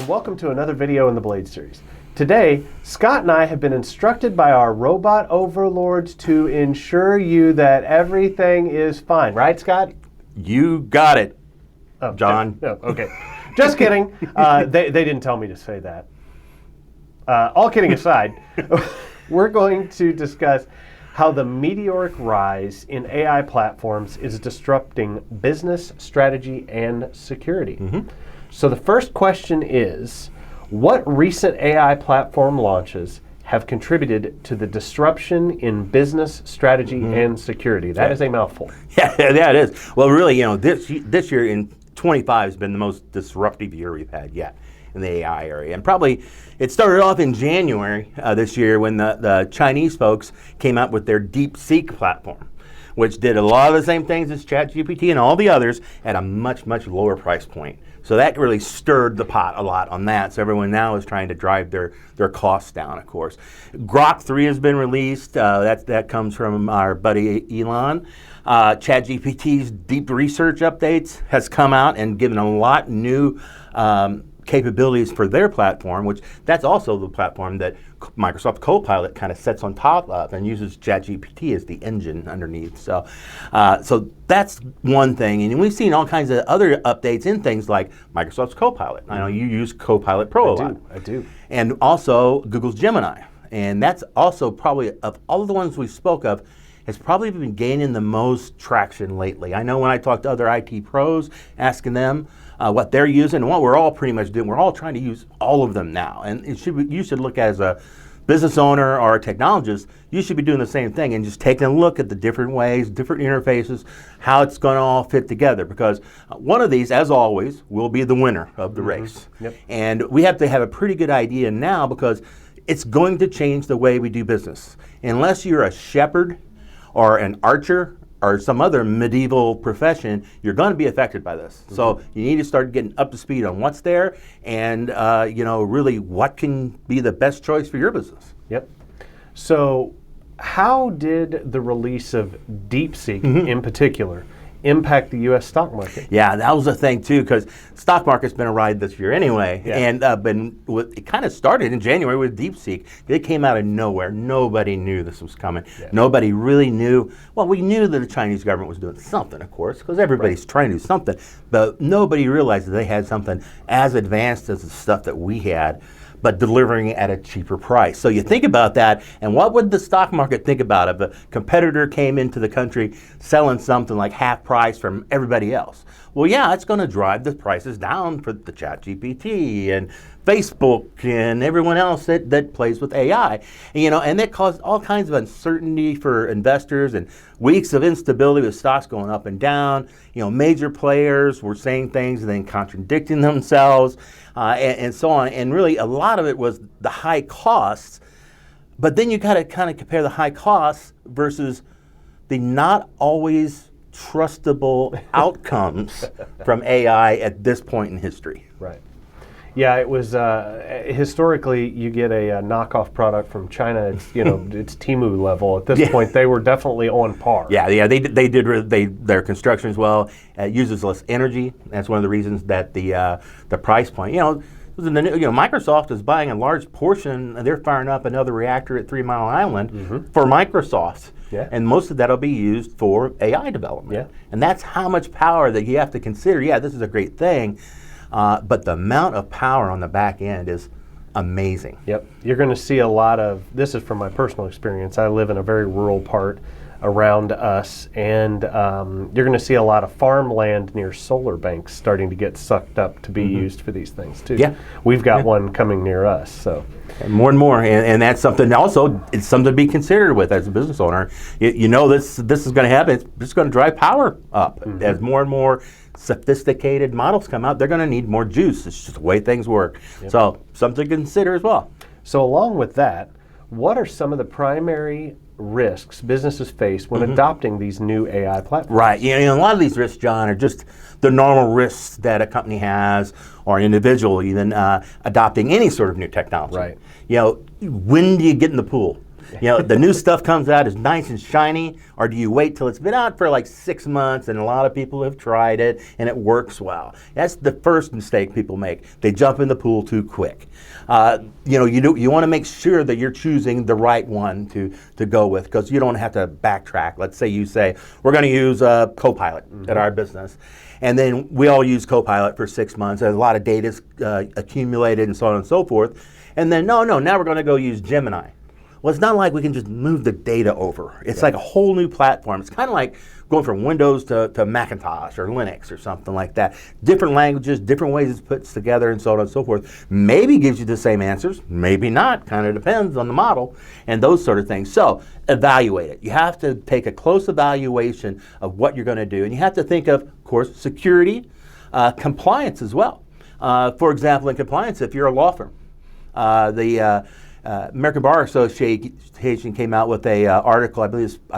welcome to another video in the Blade series. Today, Scott and I have been instructed by our robot overlords to ensure you that everything is fine. Right, Scott? You got it, John. Okay. Just kidding. They didn't tell me to say that. All kidding aside, we're going to discuss how the meteoric rise in AI platforms is disrupting business, strategy, and security. So the first question is, what recent AI platform launches have contributed to the disruption in business, strategy, and security? That is a mouthful. Yeah, it is. Well, really, this year in 25 has been the most disruptive year we've had yet in the AI area. And probably it started off in January this year when the Chinese folks came out with their DeepSeek platform, which did a lot of the same things as ChatGPT and all the others at a much, much lower price point. So that really stirred the pot a lot on that. So everyone now is trying to drive their costs down, of course. Grok 3 has been released. That comes from our buddy Elon. ChatGPT's deep research updates has come out and given a lot new capabilities for their platform, which that's also the platform that Microsoft Copilot kind of sets on top of and uses ChatGPT as the engine underneath. So that's one thing. And we've seen all kinds of other updates in things like Microsoft's Copilot. I know you use Copilot Pro a lot. I do. And also Google's Gemini. And that's also probably, of all of the ones we spoke of, has probably been gaining the most traction lately. I know when I talk to other IT pros, asking them what they're using and what we're all pretty much doing, we're all trying to use all of them now. And you should look at as a business owner or a technologist, you should be doing the same thing and just taking a look at the different ways, different interfaces, how it's going to all fit together. Because one of these, as always, will be the winner of the race. Yep. And we have to have a pretty good idea now because it's going to change the way we do business. Unless you're a shepherd or an archer or some other medieval profession, you're going to be affected by this. So you need to start getting up to speed on what's there and really what can be the best choice for your business. Yep. So how did the release of DeepSeek in particular impact the U.S. stock market? Yeah, that was a thing too, because stock market's been a ride this year anyway. Yeah. And it kind of started in January with DeepSeek. It came out of nowhere. Nobody knew this was coming. Yeah. Nobody really knew. Well, we knew that the Chinese government was doing something, of course, because everybody's trying to do something. But nobody realized that they had something as advanced as the stuff that we had, but delivering at a cheaper price. So you think about that, and what would the stock market think about if a competitor came into the country selling something like half price from everybody else? Well, yeah, it's going to drive the prices down for the ChatGPT and Facebook and everyone else that plays with AI. And that caused all kinds of uncertainty for investors and weeks of instability with stocks going up and down. Major players were saying things and then contradicting themselves and so on. And really a lot of it was the high costs. But then you got to kind of compare the high costs versus the not always trustable outcomes from AI at this point in history. Right. Yeah, it was historically you get a knockoff product from China. It's it's Temu level at this point. They were definitely on par. Yeah, they did their construction as well. It uses less energy. That's one of the reasons that the price point. Microsoft is buying a large portion. They're firing up another reactor at 3 Mile Island for Microsoft. Yeah. And most of that will be used for AI development. Yeah. And that's how much power that you have to consider. Yeah, this is a great thing, but the amount of power on the back end is amazing. Yep. You're going to see a lot of, this is from my personal experience. I live in a very rural part around us, and you're going to see a lot of farmland near solar banks starting to get sucked up to be used for these things too. Yeah. We've got one coming near us. So. And more, and that's something also, it's something to be considered with as a business owner. This is going to happen. It's going to drive power up. As more and more sophisticated models come out, they're going to need more juice. It's just the way things work. Yep. So something to consider as well. So along with that, what are some of the primary risks businesses face when adopting these new AI platforms? Right. A lot of these risks, John, are just the normal risks that a company has or an individual even adopting any sort of new technology. Right. When do you get in the pool? The new stuff comes out, is nice and shiny, or do you wait till it's been out for like 6 months and a lot of people have tried it and it works well? That's the first mistake people make. They jump in the pool too quick. You want to make sure that you're choosing the right one to go with, because you don't have to backtrack. Let's say you say, we're going to use Copilot at our business. And then we all use Copilot for 6 months. There's a lot of data accumulated and so on and so forth. And then, now we're going to go use Gemini. Well, it's not like we can just move the data over. It's like a whole new platform. It's kind of like going from Windows to Macintosh or Linux or something like that. Different languages, different ways it's put together and so on and so forth. Maybe gives you the same answers, maybe not. Kind of depends on the model and those sort of things. So evaluate it. You have to take a close evaluation of what you're going to do. And you have to think of course, security, compliance as well. For example, in compliance, if you're a law firm, the American Bar Association came out with a article, I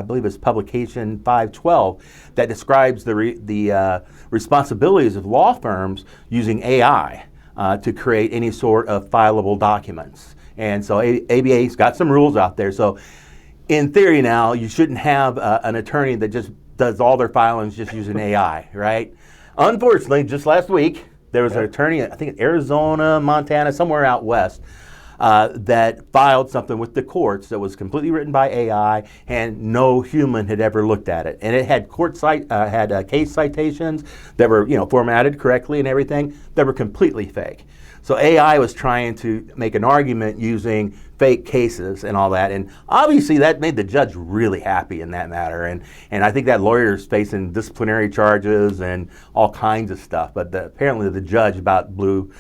believe it's publication 512, that describes the responsibilities of law firms using AI to create any sort of fileable documents. And so ABA's got some rules out there. So in theory now, you shouldn't have an attorney that just does all their filings just using AI, right? Unfortunately, just last week, there was an attorney, I think in Arizona, Montana, somewhere out west, that filed something with the courts that was completely written by AI, and no human had ever looked at it. And it had case citations that were formatted correctly and everything that were completely fake. So AI was trying to make an argument using fake cases and all that, and obviously that made the judge really happy in that matter. And I think that lawyer's facing disciplinary charges and all kinds of stuff. But apparently the judge about blew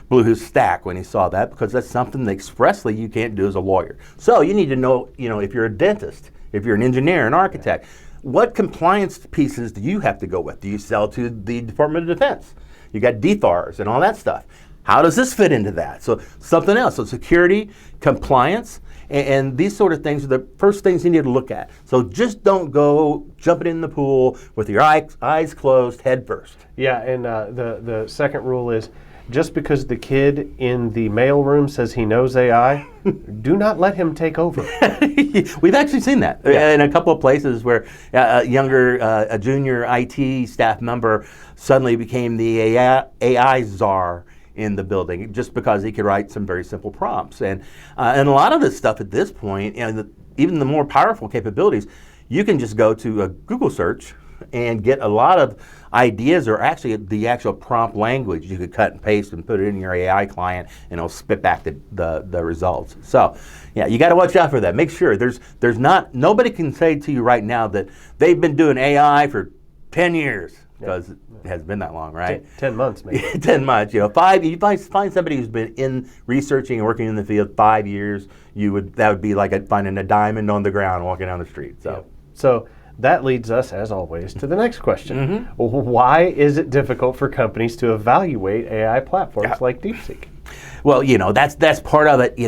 his stack when he saw that, because that's something that expressly you can't do as a lawyer. So you need to know, if you're a dentist, if you're an engineer, an architect, what compliance pieces do you have to go with? Do you sell to the Department of Defense? You got DFARS and all that stuff. How does this fit into that? So something else. So security, compliance, and these sort of things are the first things you need to look at. So just don't go jumping in the pool with your eyes closed head first. Yeah, and the second rule is, just because the kid in the mailroom says he knows AI, do not let him take over. We've actually seen that in a couple of places where a junior IT staff member suddenly became the AI czar in the building just because he could write some very simple prompts. And a lot of this stuff at this point, even the more powerful capabilities, you can just go to a Google search and get a lot of ideas, or actually the actual prompt language you could cut and paste and put it in your AI client, and it'll spit back the results. So you got to watch out for that. Make sure nobody can say to you right now that they've been doing AI for 10 years, because it has been that long, right? 10 months maybe. 10 months, you find somebody who's been in researching and working in the field 5 years, that would be like finding a diamond on the ground walking down the street. So that leads us, as always, to the next question. Why is it difficult for companies to evaluate AI platforms like DeepSeek? Well, that's part of it.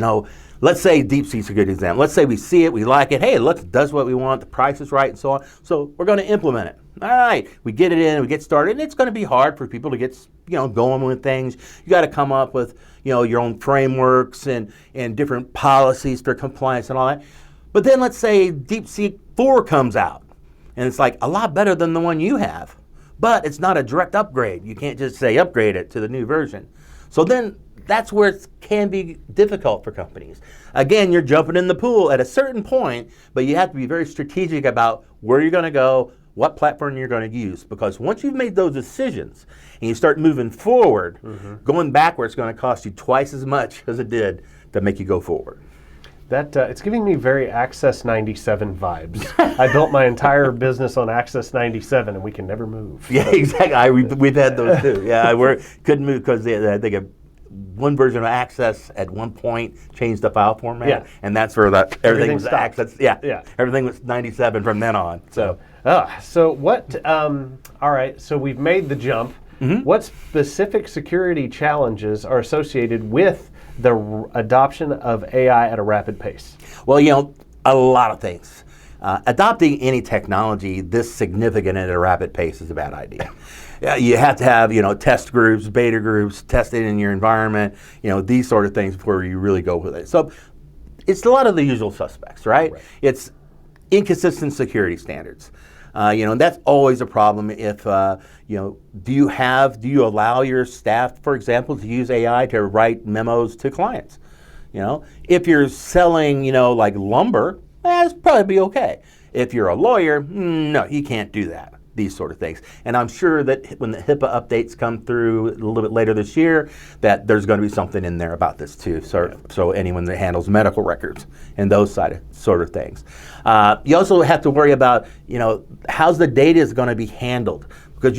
Let's say DeepSeek's a good example. Let's say we see it, we like it. Hey, it does what we want, the price is right, and so on. So we're going to implement it. All right, we get it in, we get started, and it's going to be hard for people to get going with things. You got to come up with your own frameworks and different policies for compliance and all that. But then let's say DeepSeek 4 comes out, and it's like a lot better than the one you have, but it's not a direct upgrade. You can't just say upgrade it to the new version. So then that's where it can be difficult for companies. Again, you're jumping in the pool at a certain point, but you have to be very strategic about where you're going to go, what platform you're going to use, because once you've made those decisions and you start moving forward, going backwards is going to cost you twice as much as it did to make you go forward. That it's giving me very Access 97 vibes. I built my entire business on Access 97, and we can never move. Yeah, exactly. We've had those too. Yeah, we couldn't move because I think one version of Access at one point changed the file format, and that's where everything was stopped. Access. Yeah, everything was 97 from then on. So what? All right. So we've made the jump. What specific security challenges are associated with the adoption of AI at a rapid pace? Well, a lot of things. Adopting any technology this significant at a rapid pace is a bad idea. You have to have, test groups, beta groups, test it in your environment, these sort of things before you really go with it. So it's a lot of the usual suspects, right? It's inconsistent security standards. And that's always a problem. If do you allow your staff, for example, to use AI to write memos to clients? If you're selling, like lumber, it's probably be okay. If you're a lawyer, no, you can't do that. These sort of things. And I'm sure that when the HIPAA updates come through a little bit later this year, that there's going to be something in there about this too. So anyone that handles medical records and those sort of things. You also have to worry about, how's the data is going to be handled, because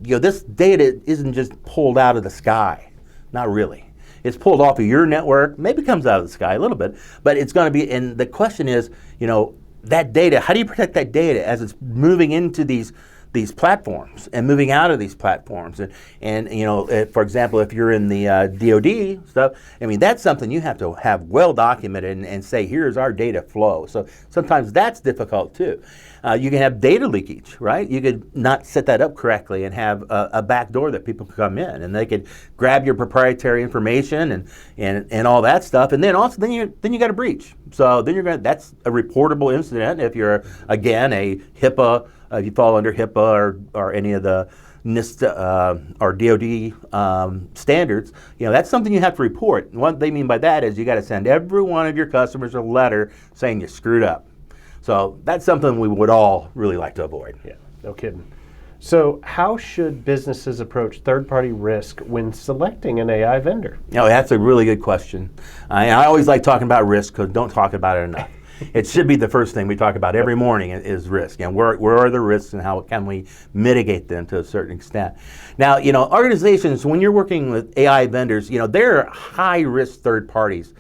this data isn't just pulled out of the sky. Not really. It's pulled off of your network, maybe comes out of the sky a little bit, but it's going to be, and the question is, that data, how do you protect that data as it's moving into these platforms and moving out of these platforms? And for example, if you're in the DoD stuff, that's something you have to have well documented and say, here's our data flow. So sometimes that's difficult too. You can have data leakage, right? You could not set that up correctly and have a back door that people can come in and they could grab your proprietary information and all that stuff. And then also then you got a breach. So then that's a reportable incident if you're again a HIPAA. If you fall under HIPAA or any of the NIST or DoD standards, that's something you have to report. And what they mean by that is you got to send every one of your customers a letter saying you screwed up. So that's something we would all really like to avoid. Yeah, no kidding. So how should businesses approach third-party risk when selecting an AI vendor? That's a really good question. I always like talking about risk because don't talk about it enough. It should be the first thing we talk about every morning is risk. And where are the risks and how can we mitigate them to a certain extent? Now, organizations, when you're working with AI vendors, they're high-risk third parties.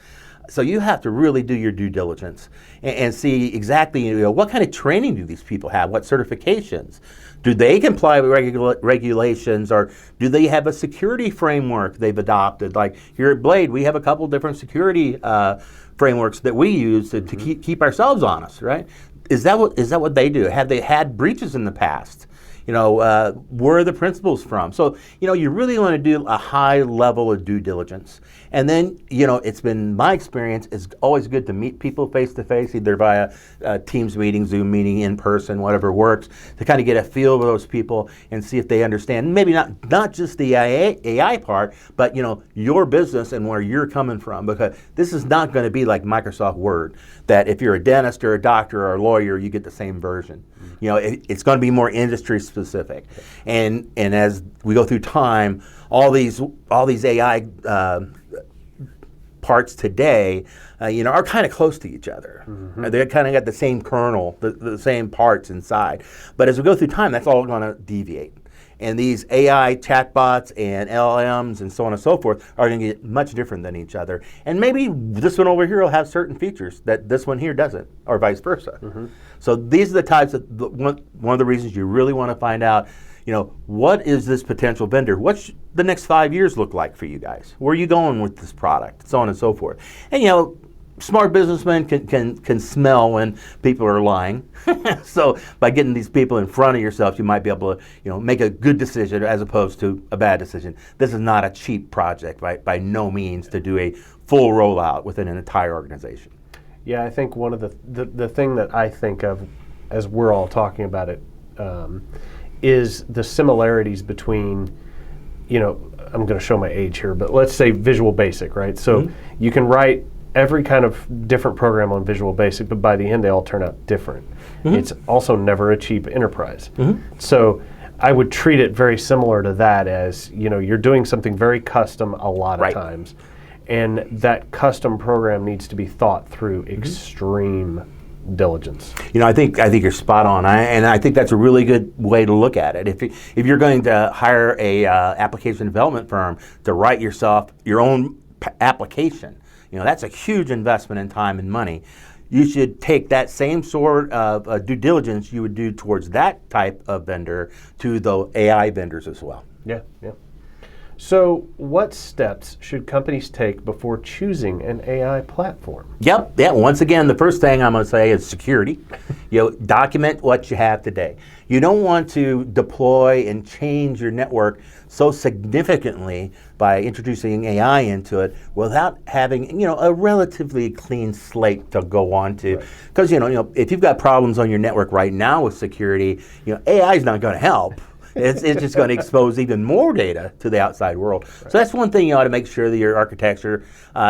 So you have to really do your due diligence and see exactly what kind of training do these people have, what certifications. Do they comply with regulations, or do they have a security framework they've adopted? Like here at Blade, we have a couple different security frameworks that we use to keep ourselves honest, right? Is that what they do? Have they had breaches in the past? Where are the principles from? So, you really want to do a high level of due diligence. And then, it's been my experience, it's always good to meet people face to face, either via Teams meeting, Zoom meeting, in person, whatever works, to kind of get a feel for those people and see if they understand, maybe not just the AI part, but, your business and where you're coming from. Because this is not going to be like Microsoft Word, that if you're a dentist or a doctor or a lawyer, you get the same version. It's going to be more industry specific, and as we go through time, all these AI parts today, are kind of close to each other. They kind of got the same kernel, the same parts inside. But as we go through time, that's all going to deviate. And these AI chatbots and LLMs and so on and so forth are going to get much different than each other. And maybe this one over here will have certain features that this one here doesn't, or vice versa. So these are the types of, one of the reasons you really want to find out, what is this potential vendor? What's the next 5 years look like for you guys? Where are you going with this product? So on and so forth. And smart businessmen can smell when people are lying. So by getting these people in front of yourself, you might be able to make a good decision as opposed to a bad decision. This is not a cheap project, right? By no means to do a full rollout within an entire organization. Yeah, I think one of the thing that I think of as we're all talking about it is the similarities between, I'm going to show my age here, but let's say Visual Basic, right? So you can write every kind of different program on Visual Basic, but by the end they all turn out different. It's also never a cheap enterprise. So I would treat it very similar to that as, you're doing something very custom a lot of times, and that custom program needs to be thought through extreme diligence. I think you're spot on, and I think that's a really good way to look at it. If you're going to hire a application development firm to write your own application, that's a huge investment in time and money. You should take that same sort of due diligence you would do towards that type of vendor to the AI vendors as well. Yeah. So, what steps should companies take before choosing an AI platform? Yep. Yeah. Once again, the first thing I'm going to say is security. Document what you have today. You don't want to deploy and change your network so significantly by introducing AI into it without having a relatively clean slate to go on to. Because if you've got problems on your network right now with security, AI is not going to help. It's just going to expose even more data to the outside world. So that's one thing you ought to make sure that your architecture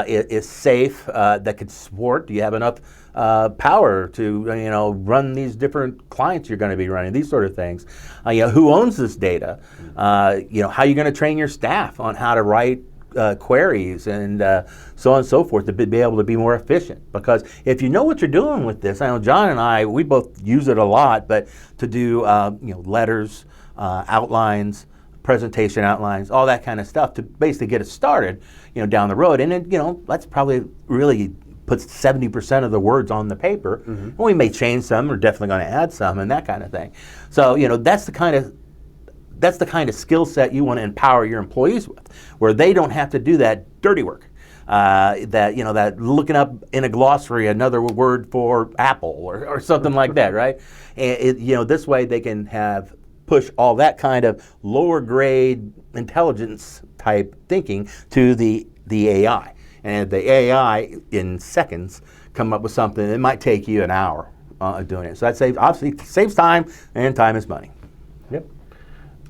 is safe, that could support. Do you have enough power to run these different clients you're going to be running? These sort of things. Who owns this data? How are you going to train your staff on how to write queries and so on and so forth to be able to be more efficient? Because if you know what you're doing with this, I know John and I, we both use it a lot, but to do letters, outlines, presentation outlines, all that kind of stuff to basically get it started, down the road. And then, that's probably really puts 70% of the words on the paper. And we may change some. We're definitely going to add some and that kind of thing. So, that's the kind of skill set you want to empower your employees with, where they don't have to do that dirty work. That looking up in a glossary another word for apple or something like that, right? And this way they can push all that kind of lower grade intelligence type thinking to the AI. And the AI in seconds come up with something that might take you an hour doing it. So that saves time, and time is money. Yep.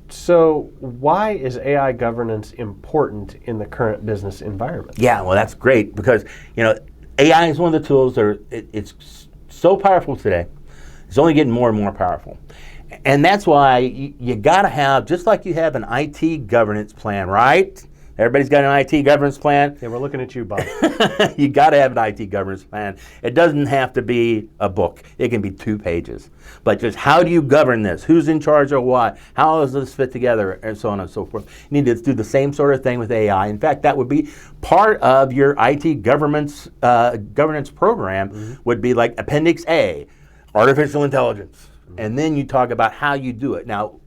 So why is AI governance important in the current business environment? Yeah, well, that's great because AI is one of the tools it's so powerful today. It's only getting more and more powerful. And that's why you got to have, just like you have an IT governance plan, right? Everybody's got an IT governance plan. Yeah, we're looking at you, Bob. You got to have an IT governance plan. It doesn't have to be a book. It can be 2 pages. But just how do you govern this? Who's in charge of what? How does this fit together? And so on and so forth. You need to do the same sort of thing with AI. In fact, that would be part of your IT governance program would be like Appendix A, artificial intelligence. And then you talk about how you do it. Now,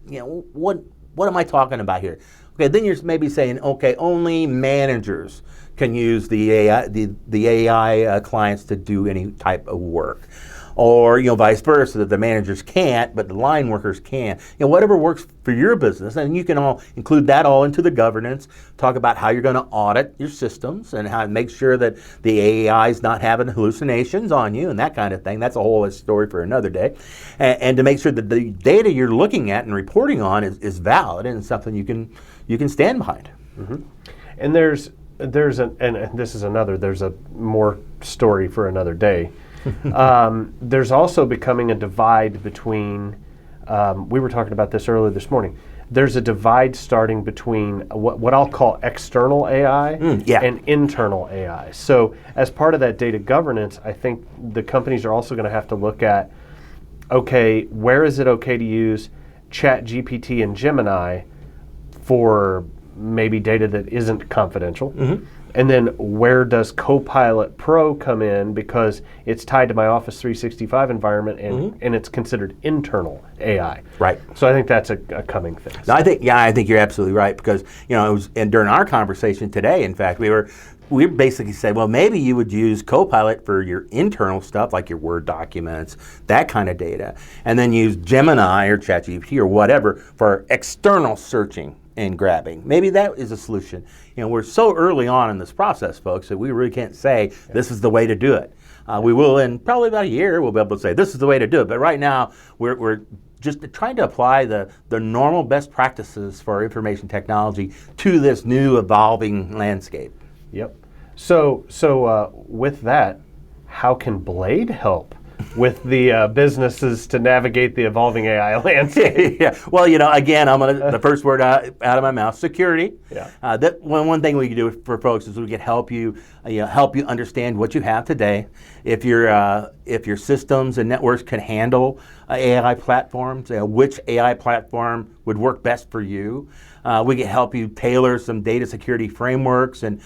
what am I talking about here? Okay, then you're maybe saying, okay, only managers can use the AI clients to do any type of work. Or, vice versa, that the managers can't, but the line workers can. Whatever works for your business, and you can all include that all into the governance, talk about how you're going to audit your systems and how to make sure that the AI is not having hallucinations on you and that kind of thing. That's a whole story for another day. And to make sure that the data you're looking at and reporting on is valid and something you can stand behind. And there's a more story for another day. There's also becoming a divide between, we were talking about this earlier this morning, there's a divide starting between what I'll call external AI and internal AI. So as part of that data governance, I think the companies are also going to have to look at, okay, where is it okay to use ChatGPT and Gemini for maybe data that isn't confidential? And then where does Copilot Pro come in because it's tied to my Office 365 environment and it's considered internal AI. Right. So I think that's a coming thing. No, I think you're absolutely right because it was, and during our conversation today, in fact, we basically said, well, maybe you would use Copilot for your internal stuff like your Word documents, that kind of data, and then use Gemini or ChatGPT or whatever for external searching and grabbing. Maybe that is a solution. We're so early on in this process, folks, that we really can't say this is the way to do it. We will in probably about a year, we'll be able to say this is the way to do it. But right now, we're just trying to apply the normal best practices for information technology to this new evolving landscape. Yep. So with that, how can Blade help with the businesses to navigate the evolving AI landscape? Yeah. Well, again, the first word out of my mouth, security. Yeah. That one thing we can do for folks is we can help you understand what you have today. If your systems and networks can handle AI platforms, which AI platform would work best for you. We can help you tailor some data security frameworks and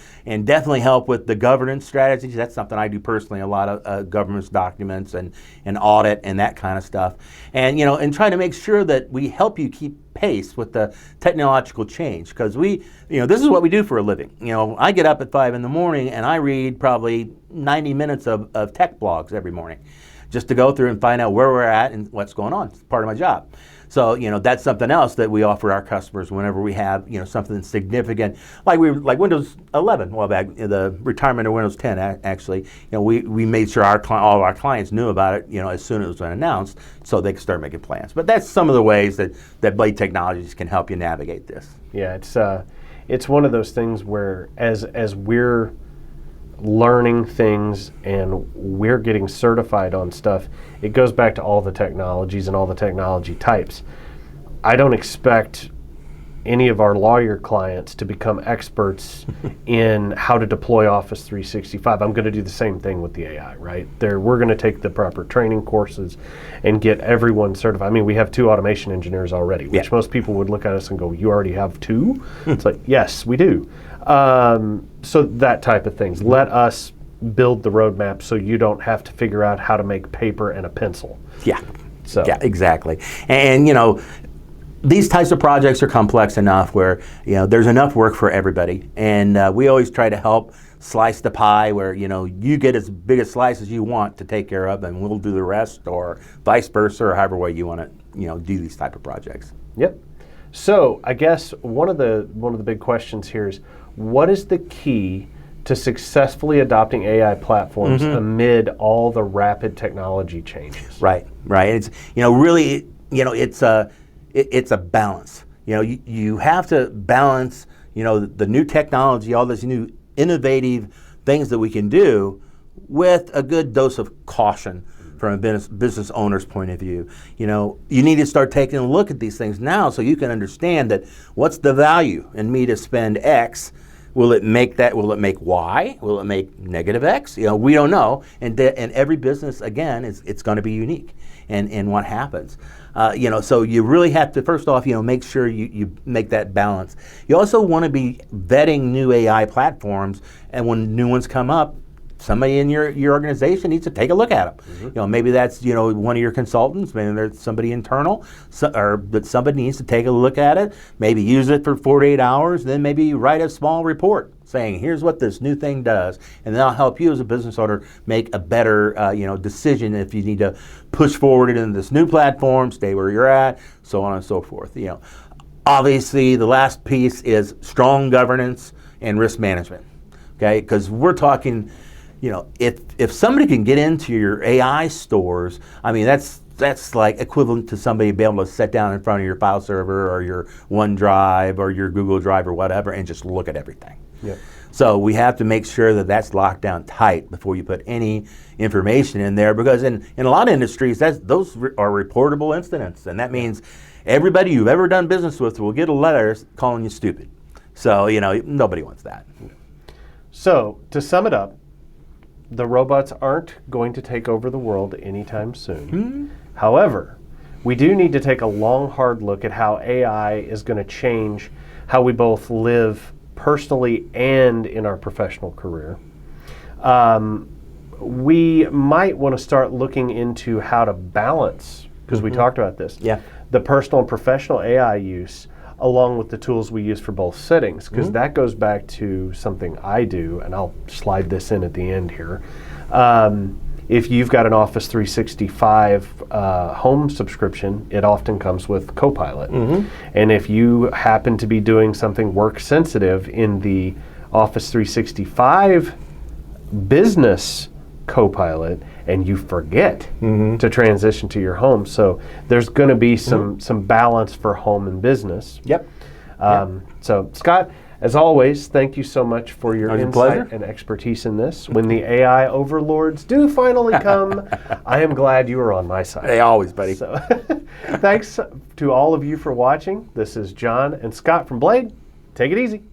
definitely help with the governance strategies. That's something I do personally, a lot of governance documents and audit and that kind of stuff. And and try to make sure that we help you keep pace with the technological change, because this is what we do for a living. I get up at 5 in the morning and I read probably 90 minutes of tech blogs every morning, just to go through and find out where we're at and what's going on. It's part of my job. So, that's something else that we offer our customers whenever we have, something significant, like Windows 11, well, back the retirement of Windows 10, actually, we made sure all of our clients knew about it, as soon as it was announced, so they could start making plans. But that's some of the ways that Blade Technologies can help you navigate this. Yeah, it's one of those things where as we're learning things and we're getting certified on stuff, it goes back to all the technologies and all the technology types. I don't expect any of our lawyer clients to become experts in how to deploy Office 365. I'm going to do the same thing with the AI, right? We're going to take the proper training courses and get everyone certified. I mean, we have 2 automation engineers already, which most people would look at us and go, "You already have 2?" It's like, yes, we do. So that type of things. Let us build the roadmap so you don't have to figure out how to make paper and a pencil. Yeah. Yeah, exactly. And these types of projects are complex enough where there's enough work for everybody, and we always try to help slice the pie where you get as big a slice as you want to take care of, and we'll do the rest, or vice versa, or however way you want to do these type of projects. Yep. So I guess one of the big questions here is, what is the key to successfully adopting AI platforms amid all the rapid technology changes? Right. It's really it's a balance. You have to balance the new technology, all this new innovative things that we can do, with a good dose of caution from a business owner's point of view. You need to start taking a look at these things now so you can understand that what's the value in me to spend X. Will it make Y? Will it make negative X? We don't know. And every business, again, it's going to be unique in what happens. So you really have to, first off, make sure you make that balance. You also want to be vetting new AI platforms, and when new ones come up, somebody in your organization needs to take a look at them. Maybe that's one of your consultants, maybe there's somebody internal, but somebody needs to take a look at it, maybe use it for 48 hours, then maybe write a small report saying, here's what this new thing does, and that'll help you as a business owner make a better decision if you need to push forward into this new platform, stay where you're at, so on and so forth. Obviously, the last piece is strong governance and risk management. Okay, because we're talking. If somebody can get into your AI stores, I mean, that's like equivalent to somebody being able to sit down in front of your file server or your OneDrive or your Google Drive or whatever and just look at everything. Yep. So we have to make sure that that's locked down tight before you put any information in there, because in a lot of industries, those are reportable incidents, and that means everybody you've ever done business with will get a letter calling you stupid. So, nobody wants that. So, to sum it up, the robots aren't going to take over the world anytime soon. However, we do need to take a long, hard look at how AI is going to change how we both live personally and in our professional career. We might want to start looking into how to balance, because we talked about this, the personal and professional AI use along with the tools we use for both settings, because that goes back to something I do, and I'll slide this in at the end here. If you've got an Office 365 home subscription, it often comes with Copilot. And if you happen to be doing something work sensitive in the Office 365 business Copilot, and you forget to transition to your home. So there's going to be some balance for home and business. So Scott, as always, thank you so much for your insight and expertise in this. When the AI overlords do finally come, I am glad you are on my side. Hey, always, buddy. So, thanks to all of you for watching. This is John and Scott from Blade. Take it easy.